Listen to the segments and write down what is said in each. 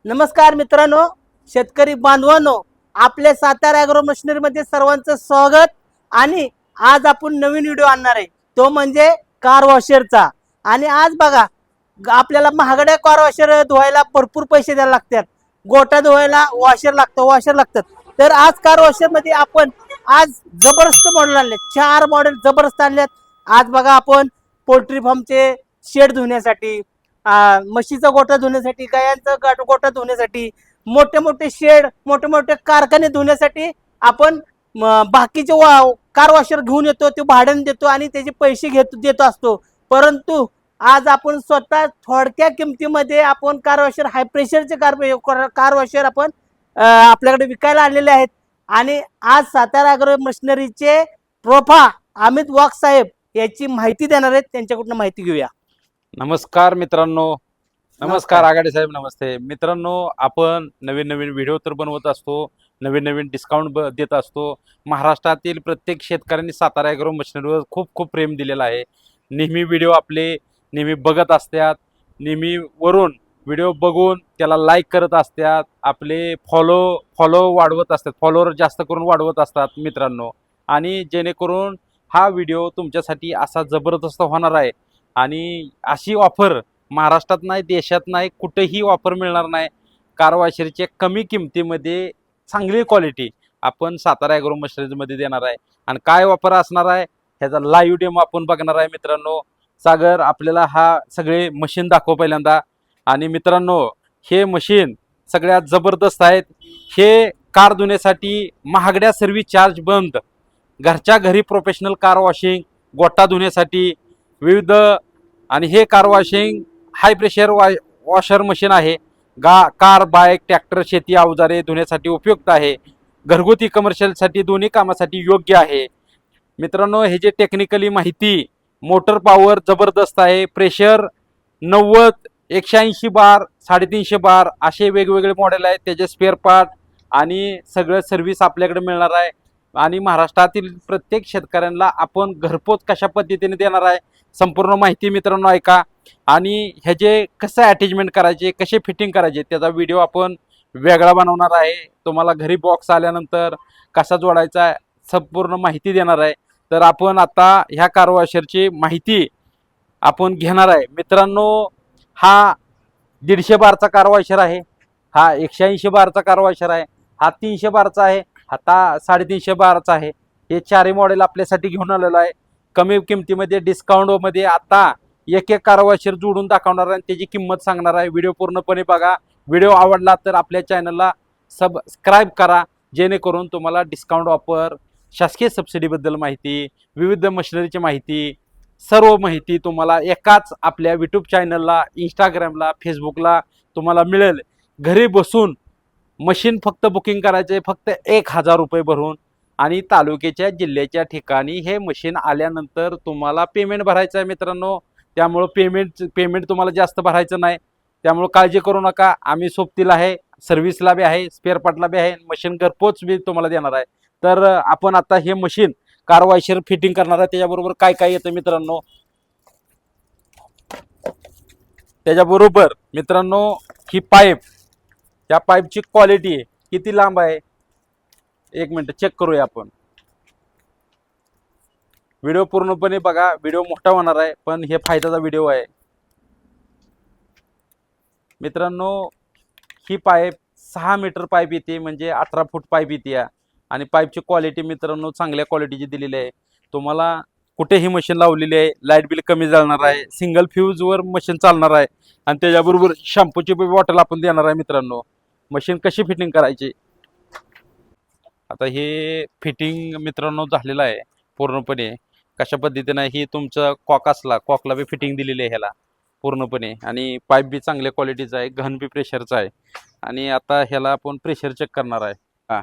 नमस्कार मित्रांनो, शेतकरी बांधवांनो, आपल्या सातारा ॲग्रो मशिनरी मध्ये सर्वांचं स्वागत। आणि आज आपण नवीन व्हिडिओ आणणार आहे, तो म्हणजे कार वॉशरचा। आणि आज बघा, आपल्याला महागड्या कार वॉशर धुवायला भरपूर पैसे द्यायला लागतात, गोटा धुवायला वॉशर लागतात। तर आज कार वॉशर मध्ये आपण आज जबरदस्त मॉडेल आणले, 4 मॉडेल जबरदस्त आणलेत। आज बघा, आपण पोल्ट्री फार्मचे शेड धुण्यासाठी, म्हशीचा गोठा धुण्यासाठी, गायांचा गोठा धुण्यासाठी, मोठे मोठे शेड, मोठे मोठे कारखाने धुण्यासाठी आपण बाकीचे कार वॉशर घेऊन येतो, ते भाड्याने देतो आणि त्याचे पैसे देतो असतो। परंतु आज आपण स्वतः थोडक्या किमतीमध्ये आपण कार वॉशर, हाय प्रेशरचे कार वॉशर आपण आपल्याकडे विकायला आणलेले आहेत। आणि आज सातारा ॲग्रो मशिनरीचे प्रोफा अमित वाघ साहेब याची माहिती देणार आहेत, त्यांच्याकडून माहिती घेऊया। नमस्कार मित्रांनो, नमस्कार आघाडी साहेब, नमस्ते मित्रांनो। आपण नवीन नवीन व्हिडिओ तर बनवत असतो, नवीन नवीन डिस्काउंट देत असतो। महाराष्ट्रातील प्रत्येक शेतकऱ्यांनी सातारा ॲग्रो मशिनरीवर खूप खूप प्रेम दिलेलं आहे। नेहमी व्हिडिओ आपले नेहमी बघत असतात, नेहमी वरून व्हिडिओ बघून त्याला लाईक करत असतात, आपले फॉलो वाढवत असतात, फॉलोअर जास्त करून वाढवत असतात मित्रांनो। आणि जेणेकरून हा व्हिडिओ तुमच्यासाठी असा जबरदस्त होणार आहे। आणि अशी ऑफर महाराष्ट्रात नाही, देशात नाही, कुठेही ऑफर मिळणार नाही। कार वॉशरच्या कमी किमतीमध्ये चांगली क्वालिटी आपण सातारा ॲग्रो मशिनरीमध्ये देणार आहे। आणि काय ऑफर असणार आहे ह्याचा लाईव्ह डेमो आपण बघणार आहे मित्रांनो। सागर आपल्याला हा सगळे मशीन दाखव पहिल्यांदा। आणि मित्रांनो, हे मशीन सगळ्यात जबरदस्त आहेत। हे कार धुण्यासाठी महागड्या सर्व्हिस चार्ज बंद, घरच्या घरी प्रोफेशनल कार वॉशिंग, गोठा धुण्यासाठी विविध। आणि हे car washing high pressure washer machine आहे। कार, बाईक, ट्रॅक्टर, शेती अवजारे धुण्यासाठी उपयुक्त आहे। घरगुती, कमर्शियलसाठी दोन्ही कामासाठी योग्य आहे मित्रांनो। हे जे टेक्निकली माहिती, मोटर पॉवर जबरदस्त आहे। प्रेशर 90, 180 बार, 350 बार असे वेगवेगळे मॉडेल आहेत। त्याचे स्पेअर पार्ट आणि सगळं सर्व्हिस आपल्याकडे मिळणार आहे। आणि महाराष्ट्रातील प्रत्येक शेतकऱ्यांना आपण घरपोच कशा पद्धतीने देणार आहे संपूर्ण माहिती मित्रांनो ऐका। आणि ह्याचे कसं अटॅचमेंट करायचे, कसे फिटिंग करायचे त्याचा व्हिडिओ आपण वेगळा बनवणार आहे। तुम्हाला घरी बॉक्स आल्यानंतर कसा जोडायचा संपूर्ण माहिती देणार आहे। तर आपण आता ह्या कार वॉशरची माहिती आपण घेणार आहे मित्रांनो। हा 150 बारचा कार वॉशर आहे, हा 180 बारचा कार वॉशर आहे, हा 300 बारचा आहे, आता 350 बारचा आहे। हे चारही मॉडेल आपल्यासाठी घेऊन आलेलो आहे कमी किमतीमध्ये, डिस्काउंटमध्ये। आता एक एक कार वॉशर जोडून दाखवणार आहे आणि त्याची किंमत सांगणार आहे। व्हिडिओ पूर्णपणे बघा। व्हिडिओ आवडला तर आपल्या चॅनलला सबस्क्राईब करा, जेणेकरून तुम्हाला डिस्काउंट ऑफर, शासकीय सबसिडीबद्दल माहिती, विविध मशिनरीची माहिती, सर्व माहिती तुम्हाला एकाच आपल्या यूट्यूब चॅनलला, इंस्टाग्रामला, फेसबुकला तुम्हाला मिळेल। घरी बसून मशीन फक्त बुकिंग करायचे, फक्त 1000 रुपये भरून। आणि तालुक्याच्या, जिल्ह्याच्या ठिकाणी हे मशीन आल्यानंतर तुम्हाला पेमेंट भरायचं आहे मित्रांनो। त्यामुळं पेमेंट तुम्हाला जास्त भरायचं नाही, त्यामुळं काळजी करू नका। आम्ही सोबतीला आहे, सर्व्हिसला बी आहे, स्पेअर पार्टला बी आहे, मशीन घरपोच बी तुम्हाला देणार आहे। तर आपण आता हे मशीन कार वॉशर फिटिंग करणार आहे। त्याच्याबरोबर काय काय येतं मित्रांनो, त्याच्याबरोबर मित्रांनो ही पाईप, या पाईपची क्वालिटी किती लांब आहे, एक मिनिट चेक करूया आपण। व्हिडिओ पूर्णपणे बघा, व्हिडिओ मोठा होणार आहे पण हे फायद्याचा व्हिडिओ आहे मित्रांनो। ही पाईप 6 मीटर पाईप येते, म्हणजे 18 फूट पाईप येते। आणि पाईपची क्वालिटी मित्रांनो चांगल्या क्वालिटीची दिलेली आहे। तुम्हाला कुठेही मशीन लावलेली आहे, लाईट बिल कमी जाणार आहे, सिंगल फ्यूजवर मशीन चालणार आहे। आणि त्याच्याबरोबर शॅम्पूची बॉटल आपण देणार आहे मित्रांनो। मशीन कशी फिटिंग करायची, आता हे फिटिंग मित्रांनो झालेलं आहे पूर्णपणे। कशा पद्धतीने ही तुमचं कॉकला बी फिटिंग दिलेली आहे ह्याला पूर्णपणे। आणि पाईप बी चांगल्या क्वालिटीचा आहे, घन बी प्रेशरचा आहे। आणि आता ह्याला आपण प्रेशर चेक करणार आहे। हां,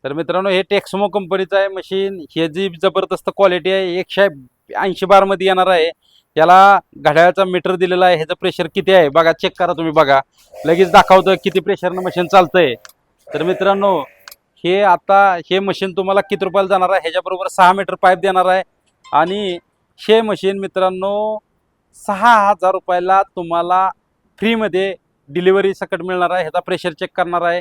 तर मित्रांनो हे टेक्समो कंपनीचं आहे मशीन। हे जी जबरदस्त क्वालिटी आहे, 180 बारमध्ये येणार आहे। याला घड्याळाचा मीटर दिलेला आहे, ह्याचं प्रेशर किती आहे बघा, चेक करा तुम्ही बघा, लगेच दाखवतं किती प्रेशरनं मशीन चालतंय। तर मित्रांनो हे मशीन तुम्हाला किती रुपयाला जाणार आहे, ह्याच्याबरोबर 6 मीटर पाईप देणार आहे। आणि हे मशीन मित्रांनो 6000 रुपयाला तुम्हाला फ्रीमध्ये डिलिव्हरी सकट मिळणार आहे. ह्याचा प्रेशर चेक करणार आहे.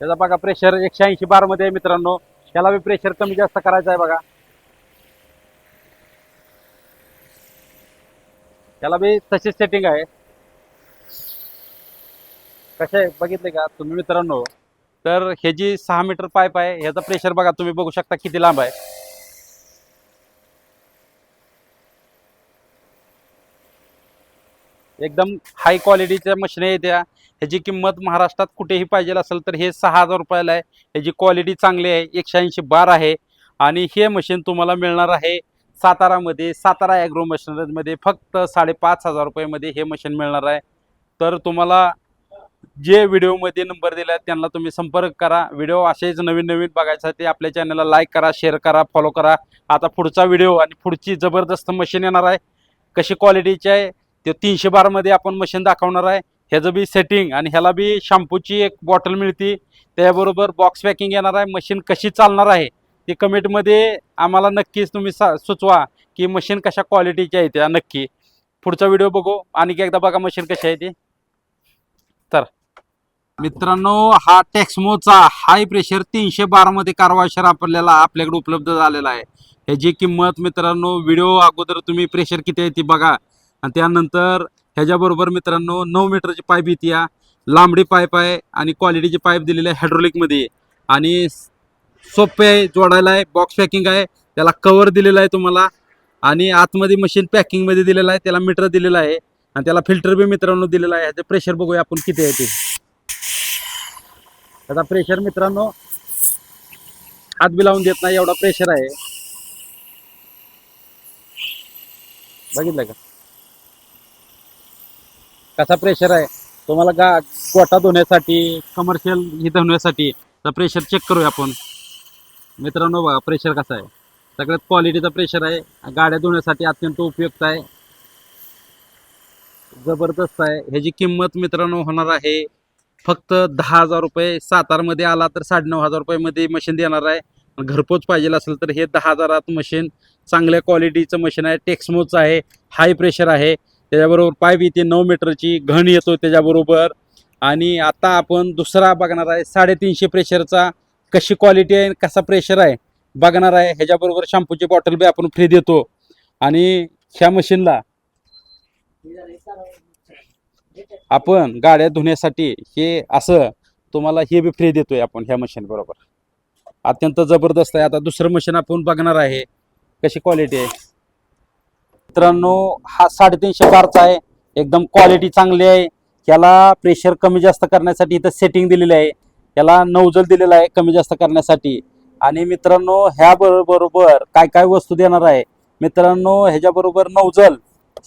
त्याचा बघा प्रेशर 180 बार मध्ये आहे मित्रांनो. त्याला बी प्रेशर कमी जास्त करायचं आहे बघा. त्याला बी तशीच सेटिंग आहे. कसे आहे बघितले का तुम्ही मित्रांनो. तर हे जी 6 मीटर पाईप आहे ह्याचा प्रेशर बघा तुम्ही बघू शकता किती लांब आहे. एकदम हाय क्वालिटीच्या मशीन आहे त्या. ह्याची किंमत महाराष्ट्रात कुठेही पाहिजे असेल तर हे 6,000 रुपयाला आहे. ह्याची क्वालिटी चांगली आहे. 180 बार आहे आणि हे मशीन तुम्हाला मिळणार आहे सातारामध्ये. सातारा ॲग्रो मशिनरीमध्ये फक्त 5,500 रुपयामध्ये हे मशीन मिळणार आहे. तर तुम्हाला जे व्हिडिओमध्ये नंबर दिला त्यांना तुम्ही संपर्क करा. व्हिडिओ असेच नवीन नवीन बघायसाठी आपल्या चॅनलला लाईक करा, शेअर करा, फॉलो करा. आता पुढचा व्हिडिओ आणि पुढची जबरदस्त मशीन येणार आहे. कशी क्वालिटीची आहे ते 300 बारमध्ये आपण मशीन दाखवणार आहे. ह्याचं बी सेटिंग आणि ह्याला बी शॅम्पूची एक बॉटल मिळते. त्याबरोबर बॉक्स पॅकिंग येणार आहे. मशीन कशी चालणार आहे ते कमेंटमध्ये आम्हाला नक्कीच तुम्ही सुचवा की मशीन कशा क्वालिटीची आहे त्या. नक्की पुढचा व्हिडिओ बघू. आणि एकदा बघा मशीन कशी आहे ती. तर मित्रांनो हा टेक्समोचा हाय प्रेशर 300 बारमध्ये कार वॉशर आपल्याकडे उपलब्ध झालेला आहे. ह्याची किंमत मित्रांनो व्हिडिओ अगोदर तुम्ही प्रेशर किती आहे ती बघा. आणि त्यानंतर ह्याच्याबरोबर मित्रांनो 9 मीटरची पाईप येते. या लांबडी पाईप आहे आणि क्वालिटीची पाईप दिलेली आहे हायड्रोलिकमध्ये. आणि सोपे आहे जोडायला आहे. बॉक्स पॅकिंग आहे. त्याला कवर दिलेला आहे तुम्हाला. आणि आतमध्ये मशीन पॅकिंगमध्ये दिलेला आहे. त्याला मीटर दिलेला आहे आणि त्याला फिल्टर बी मित्रांनो दिलेला आहे. ह्याचे प्रेशर बघूया आपण किती आहे ते. त्याचा प्रेशर मित्रांनो हात बी लावून देत नाही एवढा प्रेशर आहे. बघितलं का कसा प्रेशर आहे. तुम्हाला गोटा धुण्यासाठी कमर्शियल ही धुण्यासाठी तर प्रेशर चेक करूया आपण मित्रांनो. बघा प्रेशर कसा आहे. सगळ्यात क्वालिटीचा प्रेशर आहे. गाड्या धुण्यासाठी अत्यंत उपयुक्त आहे. जबरदस्त आहे. ह्याची किंमत मित्रांनो होणार आहे फक्त 10,000 रुपये. सातारमध्ये आला तर 9,500 रुपयामध्ये मशीन देणार आहे. घरपोच पाहिजे असेल तर हे 10,000 मशीन चांगल्या क्वालिटीचं मशीन आहे. टेक्समोचं आहे. हाय प्रेशर आहे. त्याच्याबरोबर पाईप येते 9 मीटरची. घण येतो त्याच्याबरोबर. आणि आता आपण दुसरा बघणार आहे 350 प्रेशरचा. कशी क्वालिटी आहे कसा प्रेशर आहे बघणार आहे. ह्याच्याबरोबर शॅम्पूची बॉटल बी आपण फ्री देतो. आणि ह्या मशीनला आपण गाड्या धुण्यासाठी हे असं तुम्हाला हे बी फ्री देतोय आपण ह्या मशीन बरोबर. अत्यंत जबरदस्त आहे. आता दुसरं मशीन आपण बघणार आहे कशी क्वालिटी आहे. मित्रांनो हा 350 बारचा आहे. एकदम क्वालिटी चांगली आहे. याला प्रेशर कमी जास्त करण्यासाठी इथं सेटिंग दिलेली आहे. याला नौजल दिलेला आहे कमी जास्त करण्यासाठी. आणि मित्रांनो ह्या बरोबर काय काय वस्तू देणार आहे मित्रांनो. ह्याच्याबरोबर नौजल.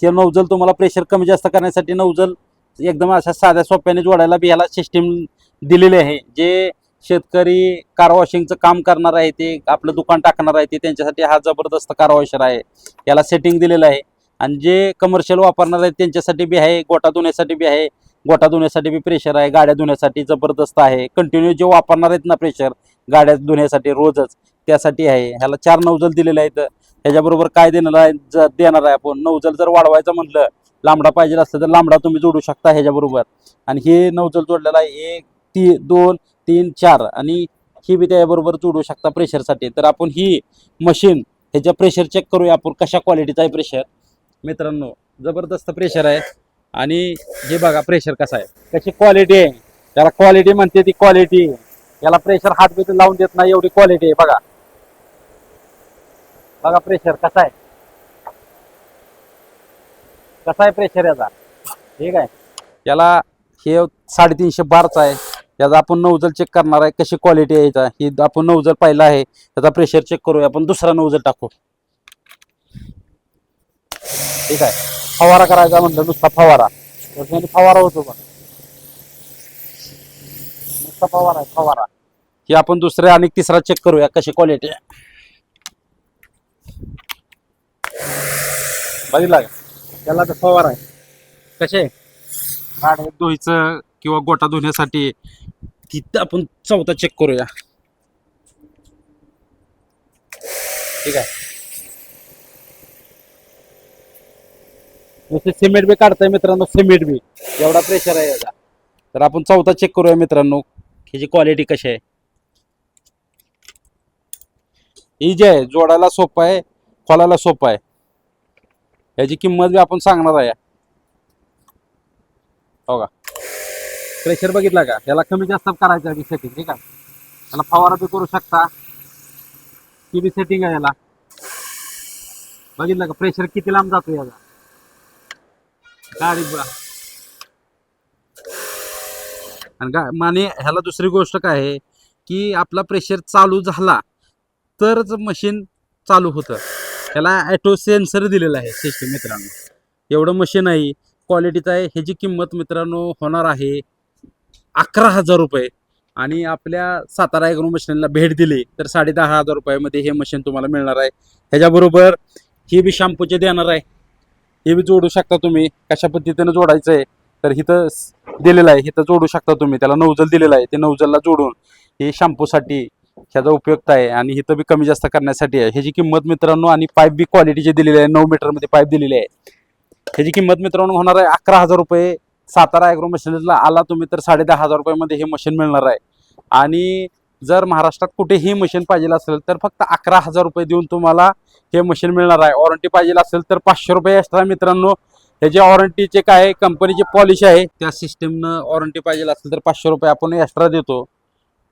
हे नौजल तुम्हाला प्रेशर कमी जास्त करण्यासाठी नौजल एकदम अशा साध्या सोप्याने जोडायला बी ह्याला सिस्टीम दिलेली आहे. जे शेतकरी कार वॉशिंगचं काम करणार आहे ते आपलं दुकान टाकणार आहे ते त्यांच्यासाठी हा जबरदस्त कार वॉशर आहे. याला सेटिंग दिलेलं आहे. आणि जे कमर्शियल वापरणार आहेत त्यांच्यासाठी बी आहे. गोटा धुण्यासाठी बी आहे. गोटा धुण्यासाठी बी प्रेशर आहे. गाड्या धुण्यासाठी जबरदस्त आहे. कंटिन्यू जे वापरणार आहेत ना प्रेशर गाड्या धुण्यासाठी रोजच त्यासाठी आहे. ह्याला 4 नौजल दिलेले आहेत. ह्याच्याबरोबर काय देणार आहे आपण नौजल जर वाढवायचं म्हटलं लांबडा पाहिजे असलं तर लांबडा तुम्ही जोडू शकता ह्याच्याबरोबर. आणि हे नौजल जोडलेला आहे 1 2 3 4 आणि ही बी त्याबरोबर जोडू शकता प्रेशरसाठी. तर आपण ही मशीन ह्याच्या प्रेशर चेक करूया आपण कशा क्वालिटीचा आहे प्रेशर. मित्रांनो जबरदस्त प्रेशर आहे. आणि हे बघा प्रेशर कसा आहे कशी क्वालिटी आहे. त्याला क्वालिटी म्हणते ती क्वालिटी. याला प्रेशर हात बी लावून देत नाही एवढी क्वालिटी आहे. बघा बघा प्रेशर कसा आहे. कसा आहे प्रेशर याचा. ठीक आहे. याला हे 350 बारचा आहे. याचा आपण नौजल चेक करणार आहे कशी क्वालिटी आहे याचा. ही आपण नौजल पाहिला आहे. त्याचा प्रेशर चेक करूया आपण. दुसरा नौजल टाकू. ठीक आहे. फवारा करायचा म्हणलं नुसता फवारा तर फवारा होतो बघ. नुसता फवारा आहे फवारा. ही आपण दुसऱ्या आणि तिसरा चेक करूया कशी क्वालिटी आहे. बघितला का त्याला तर फवारा आहे. कसे गाड्या धुयचं किंवा गोटा धुण्यासाठी तिथं आपण चौथा चेक करूया. ठीक आहे. नुसते सिमेंट बी काढताय मित्रांनो, सिमेंट बी एवढा प्रेशर आहे याचा. तर आपण चौथा चेक करूया मित्रांनो, ह्याची क्वालिटी कशी आहे. इजी आहे, जोडायला सोपं आहे, खोलायला सोपं आहे. याची किंमत बी आपण सांगणार आहे. हो का, प्रेशर बघितला का, याला कमी जास्त करायचं आहे सेटिंग. ठीक आहे, याला फवारा बी करू शकता, ती बी सेटिंग आहे याला. बघितलं का प्रेशर किती लांब जातो याचा गाडी आणि ह्याला दुसरी गोष्ट काय आहे की आपला प्रेशर चालू झाला तरच मशीन चालू होतं. त्याला ॲटो सेन्सर दिलेला आहे सिस्टम मित्रांनो. एवढं मशीन आहे, क्वालिटीचं आहे. ह्याची किंमत मित्रांनो होणार आहे 11,000 रुपये. आणि आपल्या सातारा ॲग्रो मशीनला भेट दिली तर 10,500 रुपयामध्ये हे मशीन तुम्हाला मिळणार आहे. ह्याच्याबरोबर ही बी शॅम्पूचे देणार आहे, हे बी जोडू शकता तुम्ही. कशा पद्धतीनं जोडायचं आहे तर इथं दिलेलं आहे, इथं जोडू शकता तुम्ही. त्याला नौजल दिलेलं आहे, ते नौजलला जोडून हे शॅम्पूसाठी ह्याचा उपयुक्त आहे आणि इथं बी कमी जास्त करण्यासाठी आहे. ह्याची किंमत मित्रांनो, आणि पाईप बी क्वालिटीचे दिलेली आहे, 9 मीटरमध्ये पाईप दिलेली आहे. ह्याची किंमत मित्रांनो होणार आहे 11,000 रुपये. सातारा ॲग्रो मशीनला आला तुम्ही तर 10,500 रुपयामध्ये हे मशीन मिळणार आहे. आणि जर महाराष्ट्रात कुठेही मशीन पाहिजे असेल तर फक्त 11,000 रुपये देऊन तुम्हाला हे मशीन मिळणार आहे. वॉरंटी पाहिजे असेल तर 500 रुपये एक्स्ट्रा मित्रांनो. ह्याच्या वॉरंटीचे काय कंपनीची पॉलिसी आहे त्या सिस्टीमनं वॉरंटी पाहिजे असेल तर 500 रुपये आपण एक्स्ट्रा देतो.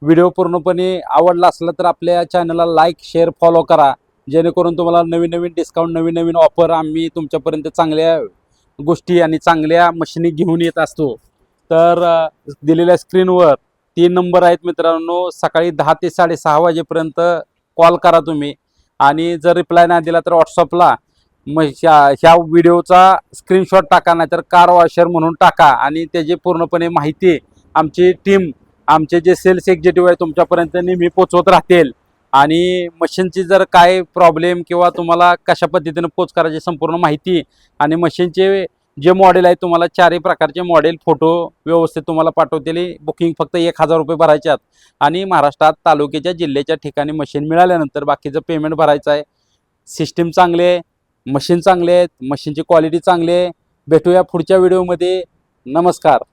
व्हिडिओ पूर्णपणे आवडला असला तर आपल्या चॅनलला लाईक, शेअर, फॉलो करा, जेणेकरून तुम्हाला नवीन नवीन डिस्काउंट, नवीन नवीन ऑफर आम्ही तुमच्यापर्यंत चांगल्या गोष्टी आणि चांगल्या मशीनी घेऊन येत असतो. तर दिलेल्या स्क्रीनवर 3 नंबर आहेत मित्रांनो. सकाळी 10 ते 6:30 वाजेपर्यंत कॉल करा तुम्ही. आणि जर रिप्लाय नाही दिला तर व्हॉट्सअपला ह्या व्हिडिओचा स्क्रीनशॉट टाका, नाहीतर कार वॉशर म्हणून टाका. आणि त्याची पूर्णपणे माहिती आमची टीम, आमचे जे सेल्स एक्झिक्युटिव्ह आहे तुमच्यापर्यंत नेहमी पोचवत राहतील. आणि मशीनची जर काय प्रॉब्लेम किंवा तुम्हाला कशा पद्धतीनं पोच करायची संपूर्ण माहिती आणि मशीनचे जे मॉडेल आहे तुम्हाला 4ही प्रकारचे मॉडेल फोटो व्यवस्थित तुम्हाला पाठवतील. बुकिंग फक्त 1,000 रुपये भरायच्यात आणि महाराष्ट्रात तालुक्याच्या जिल्ह्याच्या ठिकाणी मशीन मिळाल्यानंतर बाकीचं पेमेंट भरायचं आहे. सिस्टीम चांगली आहे, मशीन चांगले आहेत, मशीनची क्वालिटी चांगली आहे. भेटूया पुढच्या व्हिडिओमध्ये. नमस्कार.